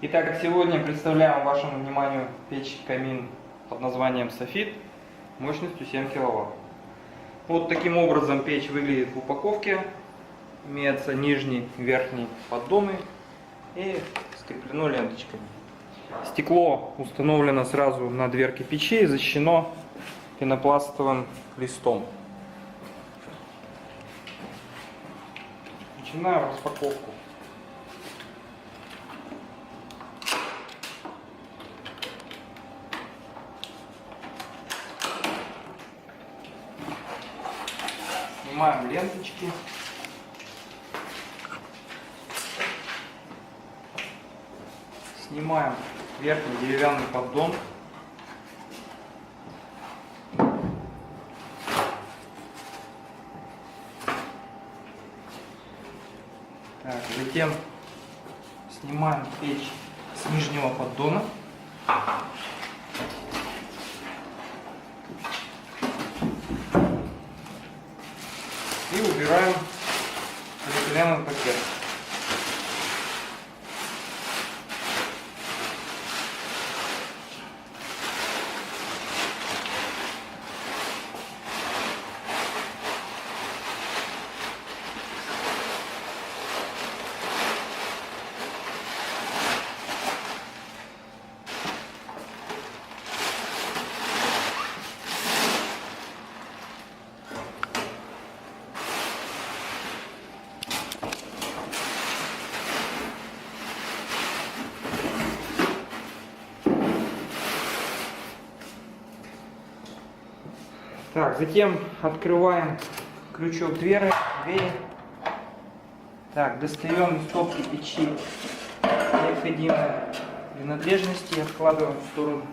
Итак, сегодня представляем вашему вниманию печь-камин под названием Софит мощностью 7 кВт. Вот таким образом печь выглядит в упаковке. Имеются нижний и верхний поддоны и скреплено ленточками. Стекло установлено сразу на дверке печи и защищено пенопластовым листом. Начинаем распаковку. Снимаем ленточки. Снимаем верхний деревянный поддон. Затем снимаем печь с нижнего поддона. И убираем полиэтиленовый пакет. Так, затем открываем крючок двери. Так, достаем из топки печи необходимые принадлежности, откладываем в сторону.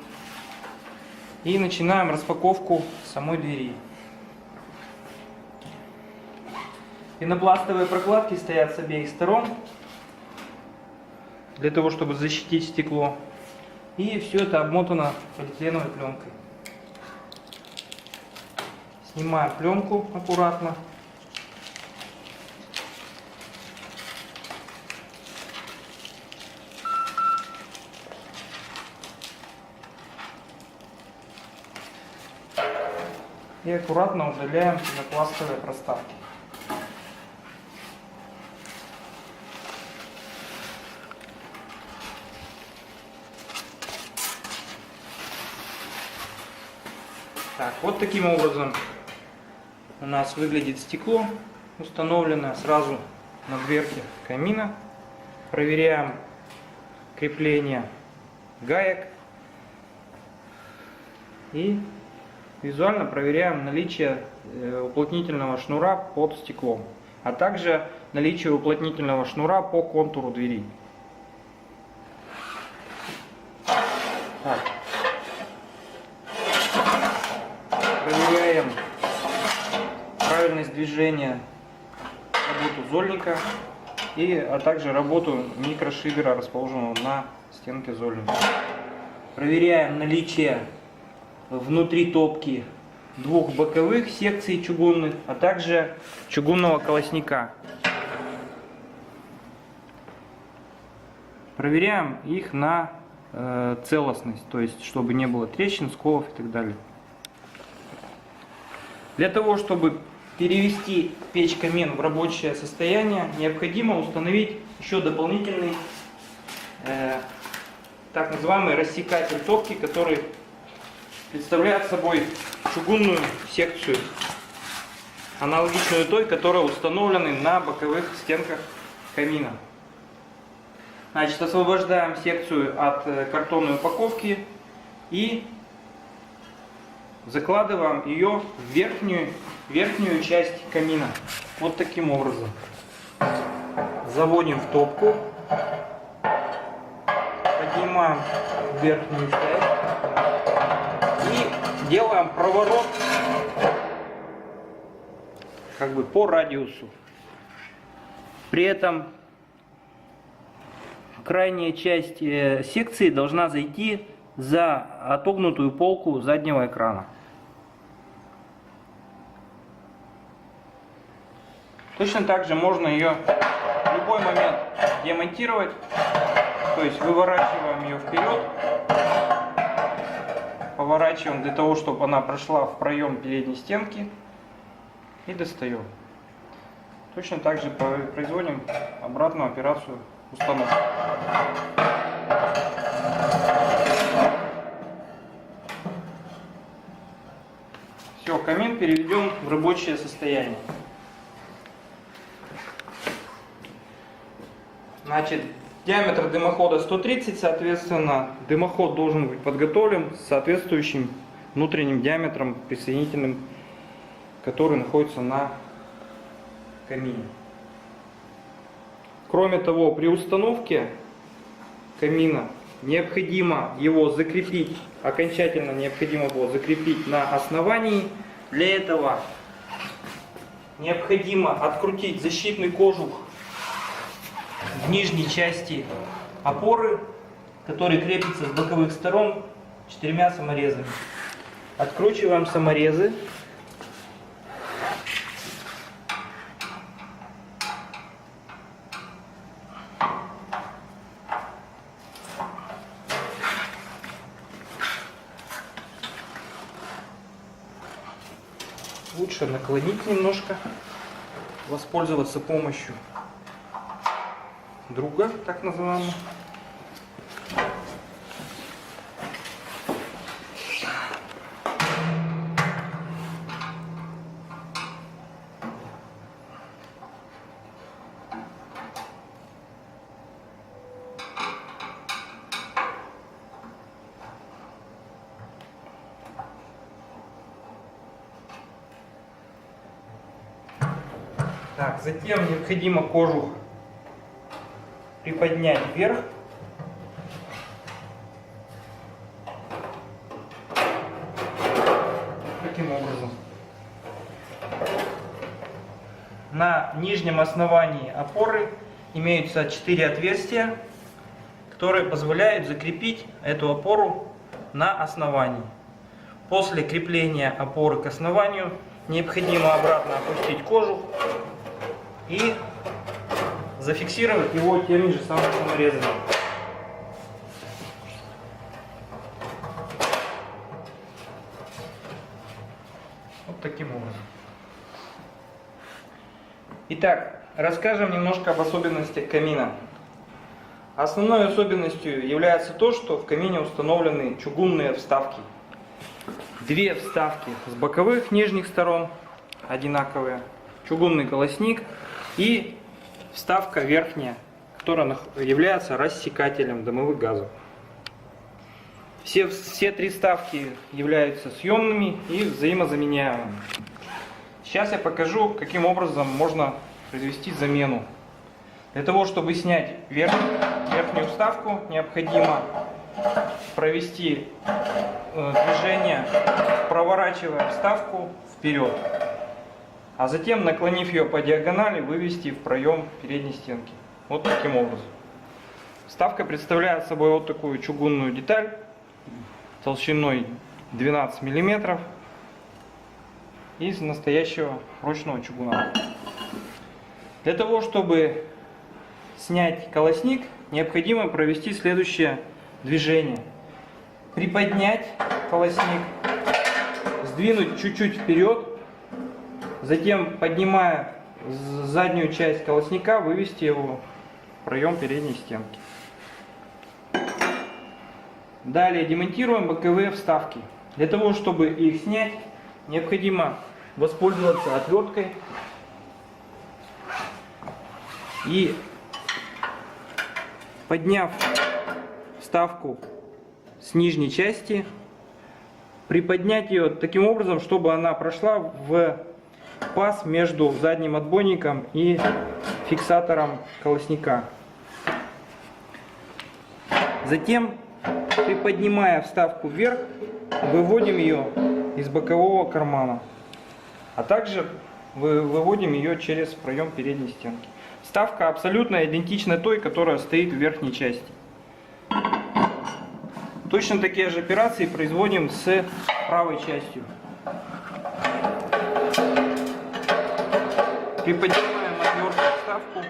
И начинаем распаковку самой двери. Пенопластовые прокладки стоят с обеих сторон, для того, чтобы защитить стекло. И все это обмотано полиэтиленовой пленкой. Снимаем пленку аккуратно. И аккуратно удаляем пенопластовые проставки. Так, вот таким образом у нас выглядит стекло, установленное сразу на дверке камина. Проверяем крепление гаек и визуально проверяем наличие уплотнительного шнура под стеклом, а также наличие уплотнительного шнура по контуру двери. Так. Проверяем правильность движения, работу зольника, а также работу микрошибера, расположенного на стенке зольника. Проверяем наличие внутри топки двух боковых секций чугунных, а также чугунного колосника. Проверяем их на целостность, то есть чтобы не было трещин, сколов и так далее. Для того, чтобы перевести печь-камин в рабочее состояние, необходимо установить еще дополнительный так называемый рассекатель топки, который представляет собой чугунную секцию, аналогичную той, которая установлена на боковых стенках камина. Значит, освобождаем секцию от картонной упаковки и закладываем ее в верхнюю часть камина. Вот таким образом. Заводим в топку. Поднимаем верхнюю часть. И делаем проворот как бы по радиусу. При этом крайняя часть секции должна зайти за отогнутую полку заднего экрана. Точно так же можно ее в любой момент демонтировать То есть выворачиваем ее вперед, поворачиваем для того, чтобы она прошла в проем передней стенки и достаем. Точно так же производим обратную операцию установки. Все, камин переведен в рабочее состояние. Значит, диаметр дымохода 130, соответственно, дымоход должен быть подготовлен с соответствующим внутренним диаметром присоединительным, который находится на камине. Кроме того, при установке камина необходимо его закрепить, окончательно необходимо его закрепить на основании. Для этого необходимо открутить защитный кожух в нижней части опоры, который крепится с боковых сторон 4 саморезами. Откручиваем саморезы. Лучше наклонить немножко, воспользоваться помощью друга, так называемого. Так, затем необходимо кожух приподнять вверх. Таким образом. На нижнем основании опоры имеются 4 отверстия, которые позволяют закрепить эту опору на основании. После крепления опоры к основанию необходимо обратно опустить кожух и зафиксировать его теми же самыми саморезами. Вот таким образом. Итак, расскажем немножко об особенностях камина. Основной особенностью является то, что в камине установлены чугунные вставки. 2 вставки с боковых нижних сторон одинаковые, чугунный колосник и вставка верхняя, которая является рассекателем дымовых газов. Все 3 вставки являются съемными и взаимозаменяемыми. Сейчас я покажу, каким образом можно произвести замену. Для того, чтобы снять верхнюю вставку, необходимо провести движение, проворачивая вставку вперед, а затем, наклонив ее по диагонали, вывести в проем передней стенки. Вот таким образом. Вставка представляет собой вот такую чугунную деталь толщиной 12 мм из настоящего ручного чугуна. Для того, чтобы снять колосник, необходимо провести следующее движение. Приподнять колосник, сдвинуть чуть-чуть вперед, затем, поднимая заднюю часть колосника, вывести его в проем передней стенки. Далее демонтируем боковые вставки. Для того, чтобы их снять, необходимо воспользоваться отверткой и, подняв вставку с нижней части, приподнять ее таким образом, чтобы она прошла в паз между задним отбойником и фиксатором колосника. Затем, приподнимая вставку вверх, выводим ее из бокового кармана, а также выводим ее через проем передней стенки. Вставка абсолютно идентична той, которая стоит в верхней части. Точно такие же операции производим с правой частью. Приподнимаем отверткой вставку.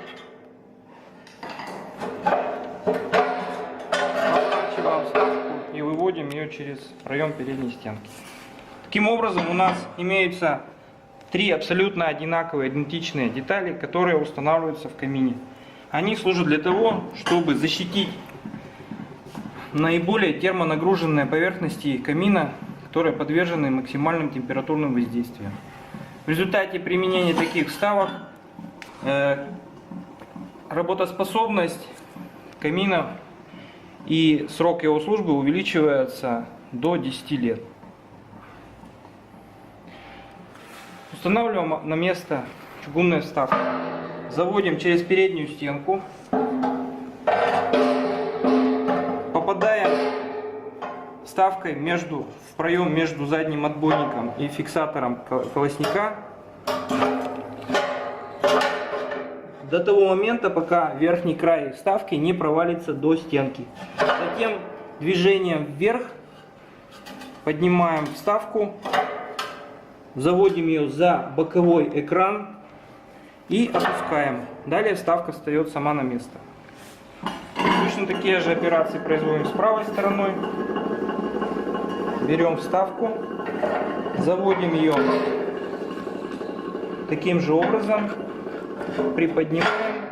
нее через проем передней стенки. Таким образом, у нас имеются три абсолютно одинаковые, идентичные детали, которые устанавливаются в камине. Они служат для того, чтобы защитить наиболее термонагруженные поверхности камина, которые подвержены максимальным температурным воздействиям. В результате применения таких вставок работоспособность камина и срок его службы увеличивается до 10 лет. Устанавливаем на место чугунные вставки. Заводим через переднюю стенку. Попадаем вставкой в проем между задним отбойником и фиксатором колосника до того момента, пока верхний край вставки не провалится до стенки. Затем движением вверх поднимаем вставку, заводим ее за боковой экран и опускаем. Далее вставка встает сама на место. Точно такие же операции производим с правой стороной. Берем вставку, заводим ее таким же образом, приподнимаем,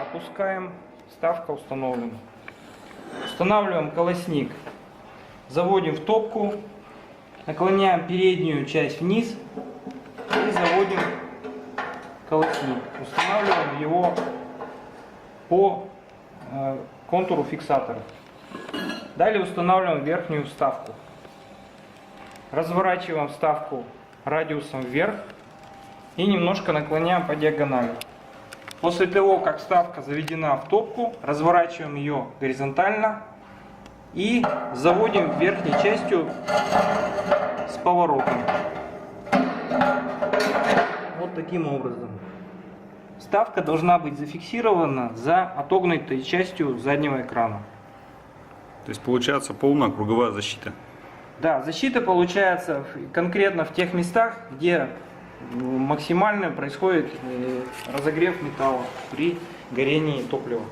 опускаем, вставка установлена. Устанавливаем колосник, заводим в топку, наклоняем переднюю часть вниз и заводим колосник. Устанавливаем его по контуру фиксатора. Далее устанавливаем верхнюю вставку. Разворачиваем вставку радиусом вверх и немножко наклоняем по диагонали. После того, как вставка заведена в топку, разворачиваем ее горизонтально и заводим верхней частью с поворотом. Вот таким образом. Вставка должна быть зафиксирована за отогнутой частью заднего экрана. То есть получается полная круговая защита. Да, защита получается конкретно в тех местах, где максимально происходит разогрев металла при горении топлива.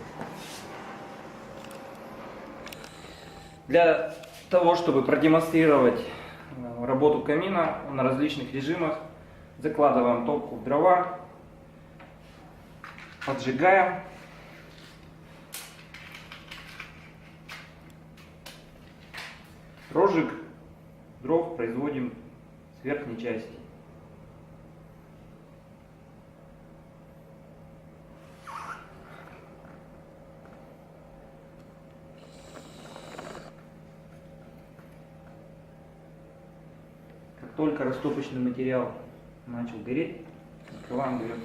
Для того, чтобы продемонстрировать работу камина на различных режимах, закладываем топку в дрова, поджигаем. Розжиг дров производим с верхней части. Как только растопочный материал начал гореть, открываем дверцу.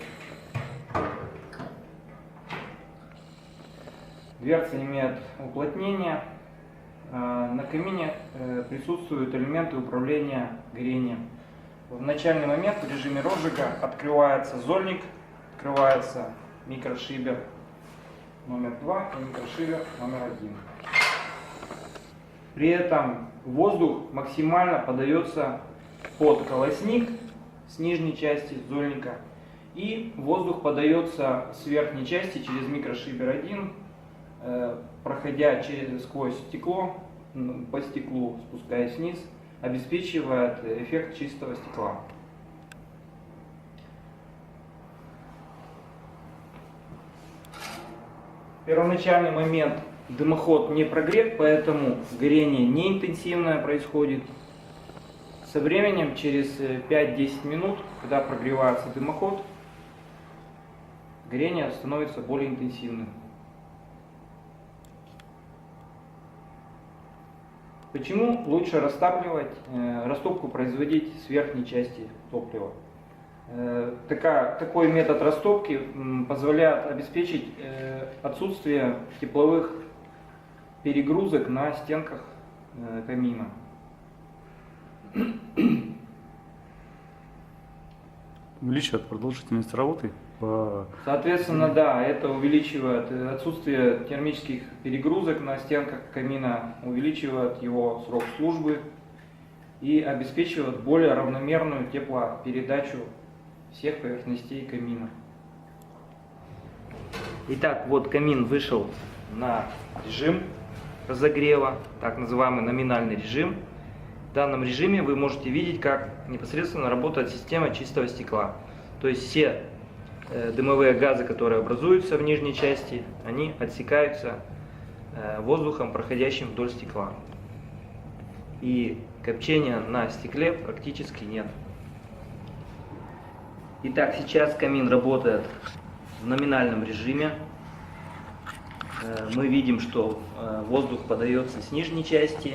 Дверца имеет уплотнение. На камине присутствуют элементы управления горением. В начальный момент в режиме розжига открывается зольник, открывается микрошибер номер 2 и микрошибер номер 1. При этом воздух максимально подается под колосник с нижней части зольника, и воздух подается с верхней части через микрошибер 1, проходя сквозь стекло, по стеклу спускаясь вниз, обеспечивает эффект чистого стекла. В первоначальный момент дымоход не прогрет, поэтому горение не интенсивное происходит. Со временем, через 5-10 минут, когда прогревается дымоход, горение становится более интенсивным. Почему лучше растопку производить с верхней части топлива? Такой метод растопки позволяет обеспечить отсутствие тепловых перегрузок на стенках камина. Увеличивает продолжительность работы. Соответственно, да, это увеличивает отсутствие термических перегрузок на стенках камина, увеличивает его срок службы и обеспечивает более равномерную теплопередачу всех поверхностей камина. Итак, вот камин вышел на режим. разогрева, так называемый номинальный режим. В данном режиме вы можете видеть, как непосредственно работает система чистого стекла. То есть все дымовые газы, которые образуются в нижней части, они отсекаются воздухом, проходящим вдоль стекла. И копчения на стекле практически нет. Итак, сейчас камин работает в номинальном режиме. Мы видим, что воздух подается с нижней части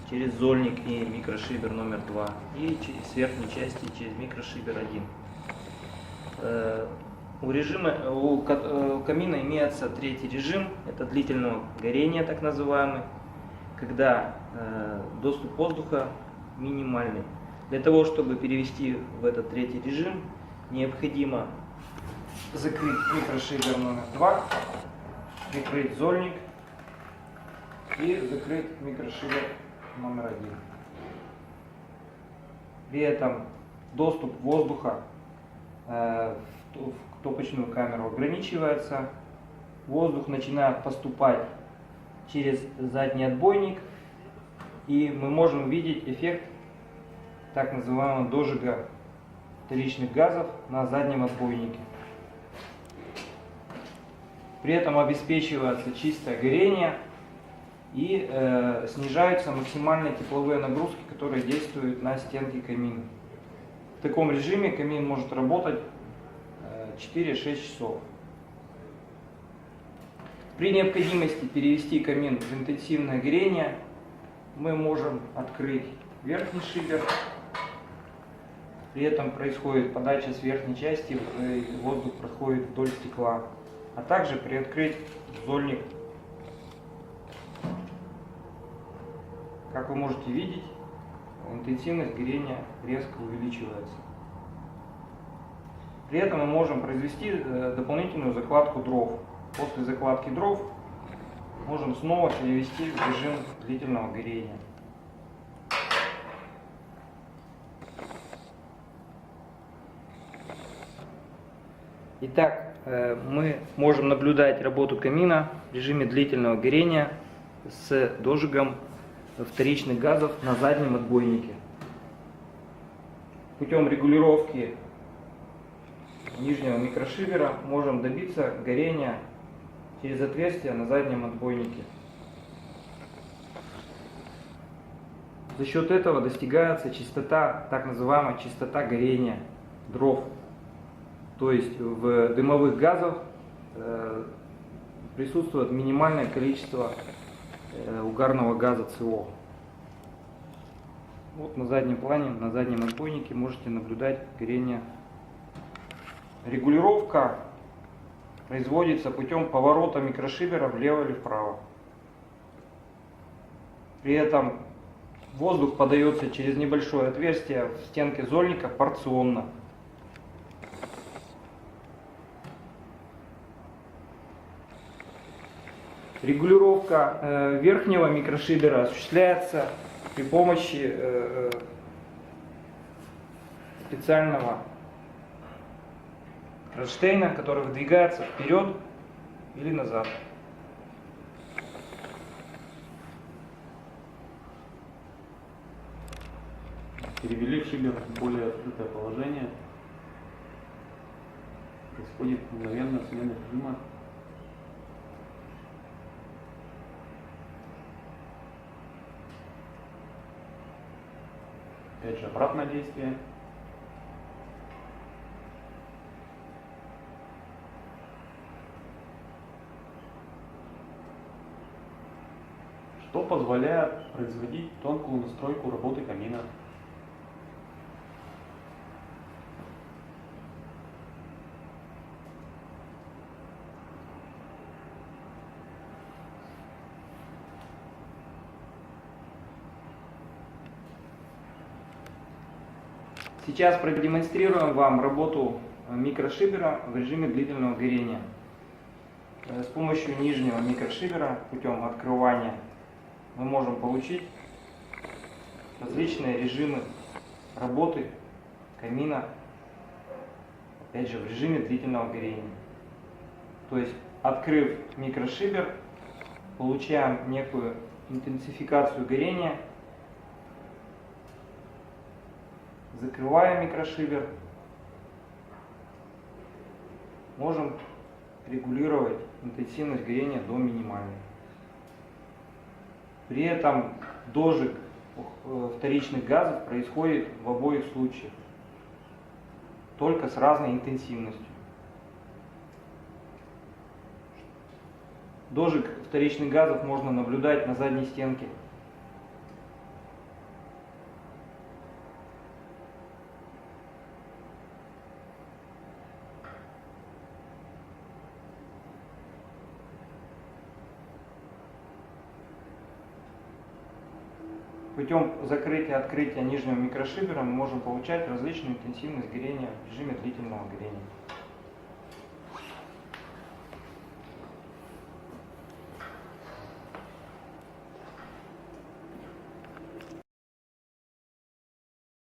через зольник и микрошибер номер 2 и с верхней части через микрошибер 1. У камина имеется третий режим, это длительного горения, так называемый, когда доступ воздуха минимальный. Для того, чтобы перевести в этот третий режим, необходимо закрыть микрошибер номер 2, прикрыть зольник и закрыть микрошибер номер 1. При этом доступ воздуха в топочную камеру ограничивается. Воздух начинает поступать через задний отбойник, и мы можем видеть эффект так называемого дожига вторичных газов на заднем отбойнике. При этом обеспечивается чистое горение и снижаются максимальные тепловые нагрузки, которые действуют на стенки камина. В таком режиме камин может работать 4-6 часов. При необходимости перевести камин в интенсивное горение мы можем открыть верхний шибер. При этом происходит подача с верхней части, воздух проходит вдоль стекла. А также приоткрыть зольник. Как вы можете видеть, интенсивность горения резко увеличивается. При этом мы можем произвести дополнительную закладку дров. После закладки дров можем снова перевести в режим длительного горения. Итак, мы можем наблюдать работу камина в режиме длительного горения с дожигом вторичных газов на заднем отбойнике. Путем регулировки нижнего микрошибера можем добиться горения через отверстие на заднем отбойнике. За счет этого достигается чистота, так называемая чистота горения дров. То есть в дымовых газах присутствует минимальное количество угарного газа СО. Вот на заднем плане, на заднем отбойнике можете наблюдать горение. Регулировка производится путем поворота микрошибера влево или вправо. При этом воздух подается через небольшое отверстие в стенке зольника порционно. Регулировка верхнего микрошибера осуществляется при помощи специального кронштейна, который выдвигается вперед или назад. Перевели шибер в более открытое положение. Происходит мгновенная смена режима. Опять же обратное действие. Что позволяет производить тонкую настройку работы камина. Сейчас продемонстрируем вам работу микрошибера в режиме длительного горения. С помощью нижнего микрошибера путем открывания мы можем получить различные режимы работы камина, опять же в режиме длительного горения. То есть, открыв микрошибер, получаем некую интенсификацию горения. Закрывая микрошибер, можем регулировать интенсивность горения до минимальной. При этом дожиг вторичных газов происходит в обоих случаях, только с разной интенсивностью. Дожиг вторичных газов можно наблюдать на задней стенке. Путем закрытия и открытия нижнего микрошибера мы можем получать различную интенсивность горения в режиме длительного горения.